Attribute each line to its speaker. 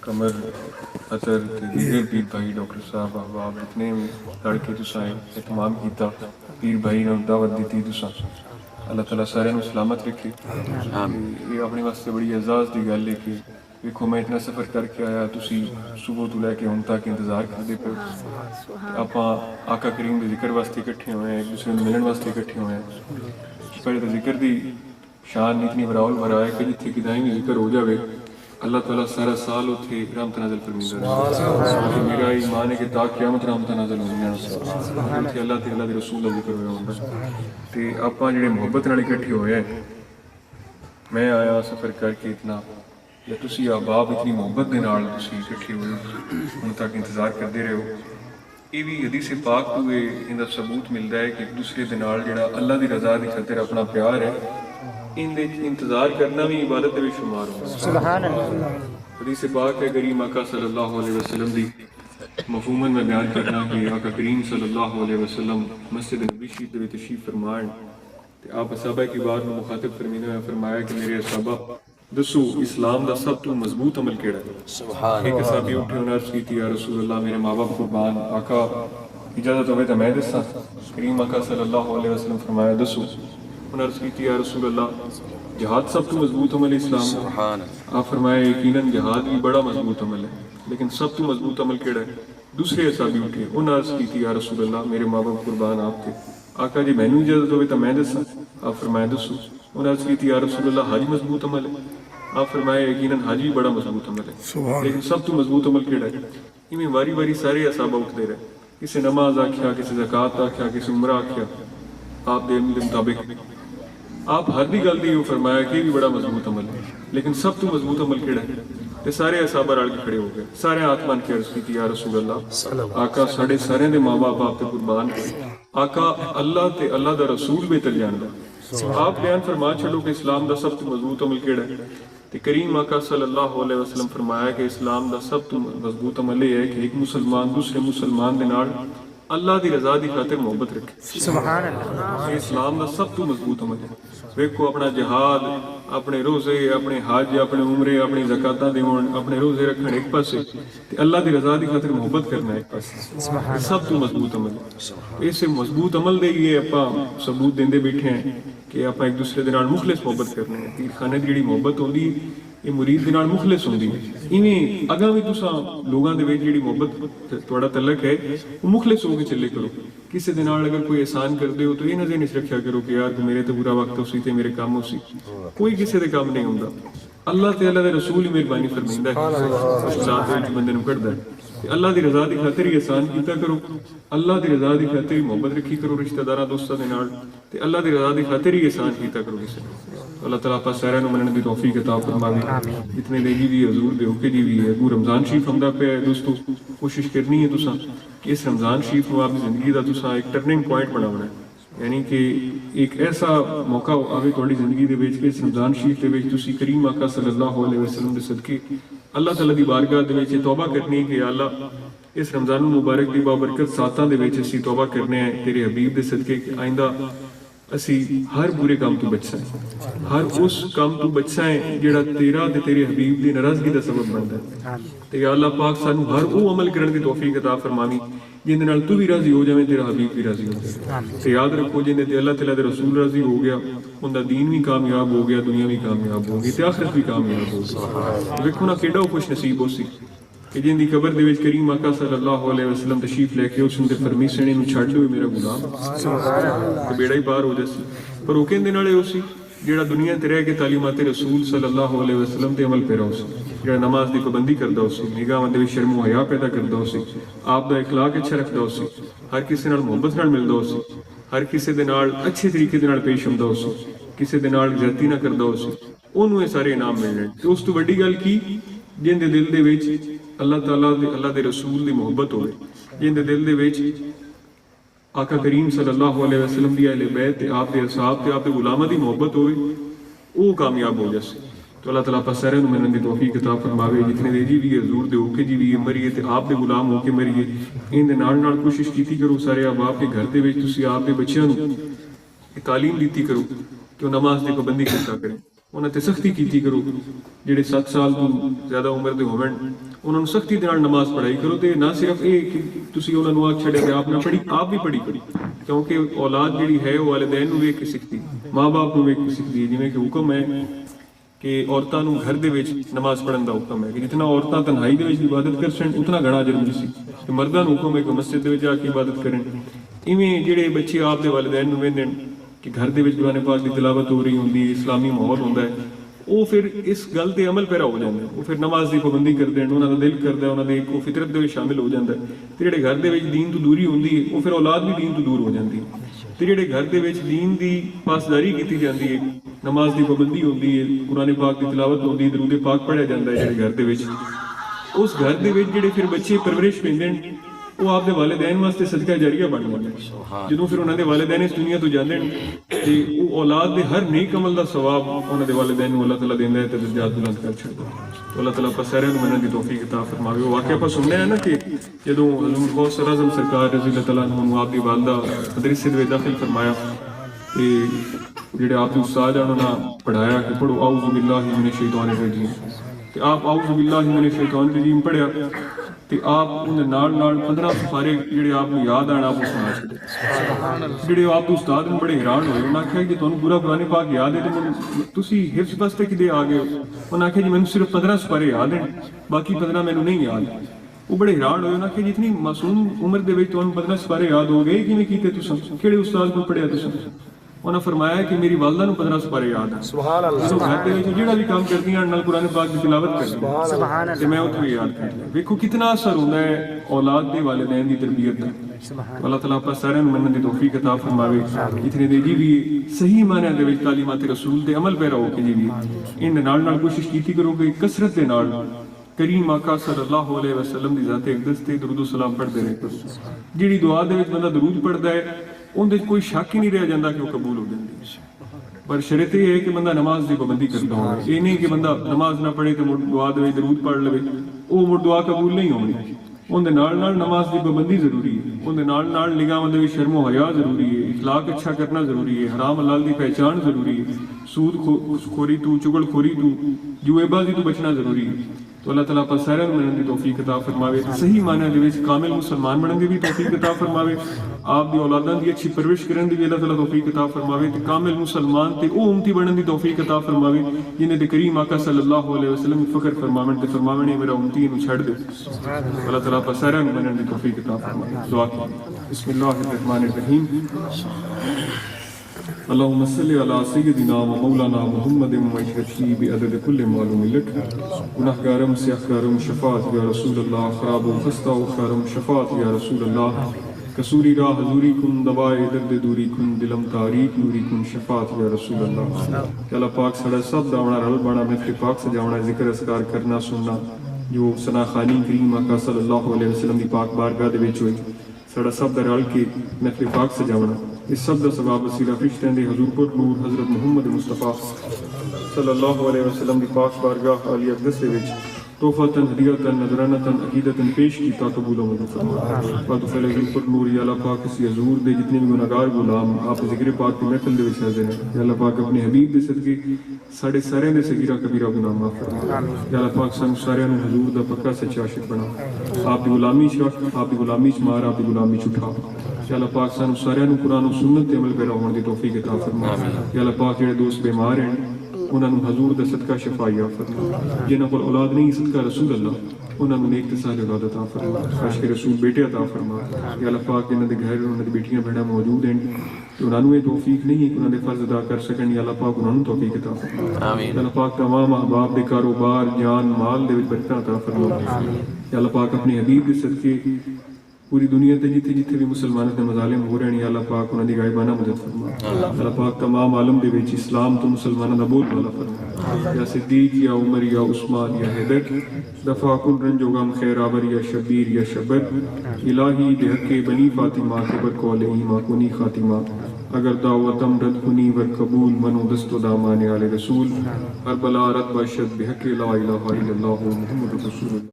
Speaker 1: کمر اثر دیگر پیر بھائی ڈاکٹر صاحب احباب جتنے بھی لڑکے تساں اہتمام کیتا پیر بھائی نے دعوت دیتی تساں اللہ تعالیٰ سارے سلامت رکھے. یہ اپنے واسطے بڑی اعزاز کی گل ہے کہ دیکھو میں اتنا سفر کر کے آیا تسی صبح تو لے کے ہن تک انتظار کرتے پے آپ آقا کریم کے ذکر واسطے اکٹھے ہوئے ہیں ایک دوسرے کو ملن واسطے اکٹھے ہوئے ہیں. پہلے تو ذکر دی شان اتنی براول بھرا ہے کہ جتنے کدائیں بھی ذکر ہو جاوے اللہ تعالیٰ سارا سال اتنے رحمت نازل فرمیندہ رہے. میرا ایمان ہے کہ تا قیامت رحمت نازل ہو جانا اللہ تے اللہ دے رسول کا ذکر ہوا ہوتا. تے آپاں جڑے محبت نال اکٹھے ہوئے ہیں میں آیا سفر کر کے اتنا یا تسی احباب اتنی محبت دے نال تسی اکٹھے ہوئے ہن تک انتظار کرتے رہے ہو. یہ بھی حدیث پاک تو ان کا ثبوت ملتا ہے کہ ایک دوسرے دے نال جڑا اللہ دی رضا دی خاطر اپنا پیار ہے ان دے انتظار کرنا بھی عبادت دے شمار ہو. سبحان اللہ. حدیث پاک ہے کریم آقا صلی اللہ علیہ وسلم دی مفہوماً میں بیان کرنا کہ آقا کریم صلی اللہ علیہ وسلم مسجد نبی شریف دے تشریف فرمان تے آپ صحابہ کی بات میں مخاطب فرمینے میں فرمایا کہ میرے صحابہ دسو اسلام دا سب تو مضبوط عمل کیڑا ہے. ایک صحابی اٹھے انہوں نے عرض کی تھی یا رسول اللہ میرے ماں باپ قربان آقا اجازت ہوئے تو میں دساں. کریم آقا صلی اللہ علیہ وسلم فرمایا دسو. انہوں نے عرض کی تھی یا رسول اللہ جہاد سب تو مضبوط عمل ہے اسلام. آپ فرمایا یقیناً جہاد بھی بڑا مضبوط عمل ہے لیکن سب تو مضبوط عمل کیڑا ہے. دوسرے صحابی اٹھے انہوں نے عرض کی تھی یا رسول اللہ میرے ماں باپ قربان آپ تھے آقا جی میں نے اجازت ہوئے تو میں دساں. آپ فرمایا دسو. انہوں نے عرض کی تھی یا رسول اللہ حج مضبوط عمل ہے. آپ فرمایا یقیناً حج بھی بڑا مضبوط عمل ہے لیکن سب تو مضبوط عمل کیڑا ہے. میں واری واری سارے اصحابہ اٹھتے رہے. کسی نماز آکھیا کسی زکوٰۃ آکھیا کسی عمرہ آکھیا آپ دے مطابق آپ ہر دی گل دی فرمایا کہ بھی بڑا مضبوط عمل ہے لیکن سب تو مضبوط عمل کیڑا ہے. تے سارے اصحابہ رل کے کھڑے ہو گئے. سارے ہاتھ مان کے عرض کی یا رسول اللہ آقا ساڑھے سارے دے ماں باپ آپ تے قربان آقا اللہ تے اللہ دا رسول بہتر جاندا. آپ بیان فرما چھڑو کہ اسلام دا سب تو مضبوط عمل کیڑا ہے. تے کریم آقا صلی اللہ علیہ وسلم فرمایا کہ اسلام دا سب تو مضبوط عمل یہ ہے کہ ایک مسلمان دوسرے مسلمان دے نال اللہ دی رضا دی خاطر محبت رکھے. سبحان اللہ. اسلام دا سب تو مضبوط عمل ہے. ویکھو اپنا جہاد اپنے روزے اپنے حج اپنے عمرے اپنی زکاتاں دیون اپنے روزے رکھن ایک پاسے تے اللہ دی رضا دی خاطر محبت کرنا ایک پاسے سب تو مضبوط عمل ہے. اس مضبوط عمل دے یہ اپاں ثبوت دیندے بیٹھے ہیں کہ آپ ایک دوسرے دے نال مخلص محبت کرنے ہیں. پیر خانے دی جڑی محبت ہوندی یہ مرید دے نال مخلص ہوندی ہے. ایویں اگاں بھی تساں لوگاں دے وچ جڑی محبت تہاڈا تعلق ہے وہ مخلص ہو کے چلے کرو. کسی دے نال اگر کوئی احسان کر دے ہو تو یہ نظر نہیں رکھیا کرو کہ یار میرے تو برا وقت ہوسی تے میرے کام ہوسی. کوئی کسی دے کام نہیں ہوندا. اللہ تے اللہ دے رسول ہی مہربانی فرمیندا ہے ذات وچ بندے نوں کڈدا ہے. اللہ دی رضا دی خاطر ہی احسان کیتا کرو. اللہ دی رضا دی خاطر ہی محبت رکھی کرو رشتہ داراں دوستاں دے نال تے اللہ دی رضا دی خاطر ہی احسان کیتا کرو کسے. اللہ تعالیٰ پاس سارے نوں منن دی توفیق عطا فرماوے. جتنے دے جی بھی حضور دے ہوکے جی بھی ہے ابو رمضان شریف ہمدا پہ ہے دوستو کوشش کرنی ہے تساں کہ اس رمضان شریف کو اپنی زندگی دا تساں ایک ٹرننگ پوائنٹ بناونا ہے. یعنی کہ ایک ایسا موقع آوے تہاڈی زندگی دے وچ کہ اس رمضان شریف دے وچ تسی کریم آقا صلی اللہ علیہ وسلم دے صدقے اللہ تعالیٰ دی بارگاہ دے وچ توبہ کرنی ہے کہ یا اللہ اس رمضان المبارک دی بابرکت ساتاں دے وچ اسی توبہ کرنے ہیں تیرے حبیب دے صدقے کہ آئندہ اسی ہر برے کام تو بچ سائیں ہر اس کام تو بچ سائیں جڑا تیرا تے تیرے حبیب دی ناراضگی دا سبب بندا ہے. تے یا اللہ پاک سانو ہر وہ عمل کرن دی توفیق عطا فرماویں جن دے نال تو بھی راضی ہو جاویں تیرا حبیب بھی راضی ہو جائے. تے یاد رکھو جن دے اللہ تعالیٰ دے رسول راضی ہو گیا ان دا دین بھی کامیاب ہو گیا دنیا بھی کامیاب ہو گئی تے آخرت بھی کامیاب ہو گئی. ویکھو نا کیڈا خوش نصیب ہو سی کہ جن دی قبر دے وچ کریم آقا صلی اللہ علیہ وسلم تشریف لے کے اس نے فرمیسنے نوں چھڈ لو میرا غلام تے بیڑا ہی پار ہو جاسی. پر وہ کہندے نالے ہو سی جڑا دنیا تے رہ کے تعلیمات رسول صلی اللہ علیہ وسلم تے عمل پیرا ہو سی جڑا نماز دی پابندی کردا ہو سی نگاہاں دے وچ شرم و حیا پیدا کردا ہو سی آپ دا اخلاق اچھا رکھدا ہو سی ہر کسی نال محبت نال ملدا ہو سی ہر کسی دے نال اچھے طریقے دے نال پیش ہوندا ہو سی کسی دے نال زیادتی نہ کردا ہو سی اونوں یہ سارے انعام ملنے. تے اس تو وڈی گل کی جن دے دل دے وچ اللہ تعالیٰ دے اللہ دے رسول دی محبت ہوئے جن دے دل دے وچ آقا کریم صلی اللہ علیہ وسلم دی اہل بیت تے آپ دے اصحاب تے آپ دے غلاماں دی محبت ہوئے وہ کامیاب ہو جاسے. تو اللہ تعالیٰ پاس سارے نوں منن دی توفیق عطا فرماوے. جتنے دے جی بھی حضور دے ہو کے جی بھی مریے تے آپ دے غلام ہو کے مریے ان دے نال نال کوشش کیتی کرو سارے احباب کے گھر دے وچ تسی آپ دے بچیاں نوں تعلیم دیتی کرو کہ نماز دی پابندی کرتا کریں انہاں تے سختی کیتی کرو، جڑے 7 سال تو زیادہ عمر دے ہون انہاں نوں سختی دے نال نماز پڑھائی کرو، تے نہ صرف یہ کہ تسی انہاں نوں آکھ چھڑیا کہ آپ نہ پڑھی، آپ بھی پڑھی کرو، کیونکہ اولاد جڑی ہے وہ والدین نوں ویکھ کے سکھتی، ماں باپ نوں ویکھ کے سکھتی ہے، جویں کہ حکم ہے کہ عورتاں نوں گھر دے وچ نماز پڑھن دا حکم ہے کہ جتنا عورتاں تنہائی دے وچ عبادت کر سن اتنا گھنا ضروری سی، کہ مرداں نوں حکم ہے کہ مسجد دے وچ جا کے عبادت کرن۔ ایویں جڑے بچے آپ دے والدین نوں ویندے کہ گھر دے وچ قرآن پاک دی تلاوت ہو رہی ہوندی ہے، اسلامی ماحول ہوندا ہے، وہ پھر اس گل تے عمل پیرا ہو جاندے، وہ پھر نماز دی پابندی کردے ہیں، انہاں دا دل کردا ہے، انہاں دے کو فطرت دے وچ شامل ہو جاندا ہے، تے جڑے گھر دے وچ دین تو دوری ہوندی ہے وہ پھر اولاد بھی دین تو دور ہو جاندی ہے، تے جڑے گھر دے وچ دین دی پاسداری کیتی جاندی ہے، نماز دی پابندی ہوندی ہے، قرآن پاک دی تلاوت ہوندی ہے، درود پاک پڑھیا جاندا ہے جڑے گھر دے وچ، اس گھر دے وچ جڑے پھر بچے پرورش پیندے ہیں وہ آپ دے والدین واسطے صدقہ جاریہ بن جاندے ہیں، جدوں پھر انہاں دے والدین اس دنیا تو جاندے ہیں تے وہ اولاد دے ہر نیک عمل دا ثواب انہاں دے والدین نوں اللہ تعالیٰ دیندا ہے تے درجات بلند کر چھڈدا ہے۔ تو اللہ تعالیٰ آپ سارے نوں منن دی توفیق عطا فرماوے۔ وہ واقعہ آپ سننے ہیں نا کہ جدوں حضور غوث اعظم سرکار رضی اللہ تعالیٰ عنہ آپ دی والدہ مدرسے دے وچ داخل فرمایا تے جڑے آپ دے استاد انہاں نے پڑھایا کہ پڑھو اعوذ باللہ من الشیطان الرجیم، تے آپ اعوذ باللہ من الشیطان الرجیم پڑھیا تے آپ انہاں نال 15 سپارے جڑے آپ کو یاد آنا آپ کو سنا چھڈے، جڑے آپ کے استاد نے بڑے حیران ہوئے، انہاں آکھیا کہ تانوں پورا قرآن پاک یاد ہے تے تسی حفظ واسطے کدے آ گئے ہو؟ انہاں آکھیا جی مینوں صرف 15 سپارے یاد ہیں، باقی 15 مینوں نہیں یاد۔ وہ بڑے حیران ہوئے، انہاں آکھیا جتنی معصوم عمر دے وچ تانوں 15 سپارے یاد ہو گئے، کیویں کیتے تساں؟ کیڑے استاد کو پڑھیا تساں؟ انہاں فرمایا کہ میری والدہ نوں 15 سپارے یاد ہیں، سبحان اللہ، گھر دے وچ جڑا بھی کام کردی ہیں نال قرآن پاک دی تلاوت کردی ہیں، سبحان اللہ، تے میں اوتھے یاد کر لیا۔ ویکھو کتنا اثر ہوندا ہے اولاد دے والدین دی تربیت دا۔ اللہ تعالیٰ آپ سارے نوں منن دی توفیق عطا فرماوے، اتنے دے جی بھی صحیح معنی دے وچ تعلیمات رسول دے عمل پیرا ہو کے جی بھی ان نال کوشش کیتی کرو کہ کثرت دے نال کریم آقا صلی اللہ علیہ وسلم دی ذات اقدس تے درود و سلام پڑھتے رہے کرو۔ جیڑی دعا دے وچ بندہ درود پڑھدا ہے ان دے کوئی شک ہی نہیں رہ جاندا کہ وہ قبول ہو جاندی ہے، پر شرط یہ ہے کہ بندہ نماز دی پابندی کرتا ہو، یہ نہیں کہ بندہ نماز نہ پڑھے تو دعا دے درود پڑھ لے وہ مڑ دعا قبول نہیں ہونی۔ ان دے نال نماز دی پابندی ضروری ہے، ان دے نال نگاہ دے شرم و حیا ضروری ہے، اخلاق اچھا کرنا ضروری ہے، حرام حلال دی پہچان ضروری ہے، سود خوری تو چغل خوری تو جوئے بازی تو بچنا ضروری ہے۔ تو اللہ تعالیٰ آپ سارے منن دی توفیق عطا فرماوے، صحیح معنی دے وچ کامل مسلمان بنن دی بھی توفیق عطا فرماوے، آپ دی اولاداں دی اچھی پرورش کرن دی بھی اللہ تعالیٰ توفیق عطا فرماوے، تے کامل مسلمان تے او امتی بنن دی توفیق عطا فرماوے جنہیں تے کریم آقا صلی اللہ علیہ وسلم فخر فرماون تے فرماون میرا امتی نو چھڑ دے۔ اللہ تعالیٰ آپ سارے منن دی توفیق عطا فرماوے۔ دعا کریں۔ بسم اللہ الرحمن الرحیم۔ اللهم صل على سيدنا ومولانا محمد وعشرته بعدد كل معلوم لك، گناہگارم سیاہگارم شفاعت یا رسول اللہ، خراب و خستہ و خارم شفاعت یا رسول اللہ، کسوری راہ حضوری کن، دوائے درد دوری کن، دلم تاریک نوری کن، شفاعت یا رسول اللہ۔ کہ اللہ پاک سڑا سب داونا رل بانا محفل پاک سجاونا، ذکر اذکار کرنا سننا جو ثنا خوانی کریم آقا صلی اللہ علیہ وسلم دی پاک بارگاہ دے وچ ہوئی، سڑا سب دا رل کے محفل پاک سجاونا، اس سب دا ثواب وسیلہ فرشتیاں دے حضور پر نور حضرت محمد مصطفیٰ صلی اللہ علیہ وسلم دی پاک بارگاہ عالی اقدس دے وچ تحفۃً ہدیۃً نذرانۃً عقیدۃً پیش کیتا قبول و منظور فرما۔ بات فعل حضور پر نور یا اللہ پاک اسی حضور دے جتنے بھی گناہگار غلام آپ ذکر پاک کی محفل دے وچ حاضر ہیں، یا اللہ پاک اپنے حبیب دے صدقے ساڈے سارے دے صغیرہ کبیرہ گناہ معاف فرما۔ یا اللہ پاک سانوں سارے نوں حضور دا پکا سچا عاشق بنا، آپ دی غلامی چ رکھ، آپ دی غلامی چ مار، آپ دی غلامی چ اٹھا۔ یا اللہ پاک سانوں سارے نوں قرآن و سنت تے عمل پیرا ہون دی توفیق عطا فرما۔ یا اللہ پاک جڑے دوست بیمار ہیں انہاں نوں حضور دا صدقہ شفا عطا فرما، جنہاں کول اولاد نہیں صدقہ رسول اللہ انہاں نوں نیک تے صالح اولاد عطا فرما، عاشق رسول بیٹے عطا فرما۔ یا اللہ پاک جنہاں دے گھر انہاں دی بیٹیاں بہناں موجود ہیں کہ انہاں نوں یہ توفیق نہیں ہے کہ انہاں دے فرض ادا کر سکن، یا اللہ پاک انہاں نوں توفیق عطا فرما۔ یا اللہ پاک تمام احباب دے کاروبار جان مال دے وچ برکت عطا فرما۔ یا اللہ پاک اپنے حبیب دے صدقے پوری دنیا تے جتھے جتھے بھی مسلمانوں دے مظالم ہو رہے ہیں یا اللہ پاک انہاں دی غائبانہ مدد فرما۔ اللہ پاک تمام عالم دے وچ اسلام تو مسلمانوں دا بول بالا فرما۔ یا صدیق یا عمر یا عثمان یا حیدر، دفع کن رنج و غم خیر آور یا شبیر یا شبر، الہی بحق بنی فاطمہ کے برقول ایمہ کنی خاتمہ، اگر دعوتم رد کنی ور قبول منو دست و دامان آل رسول، کربلا رد باشد بحق لا الہ الا اللہ محمد رسول اللہ۔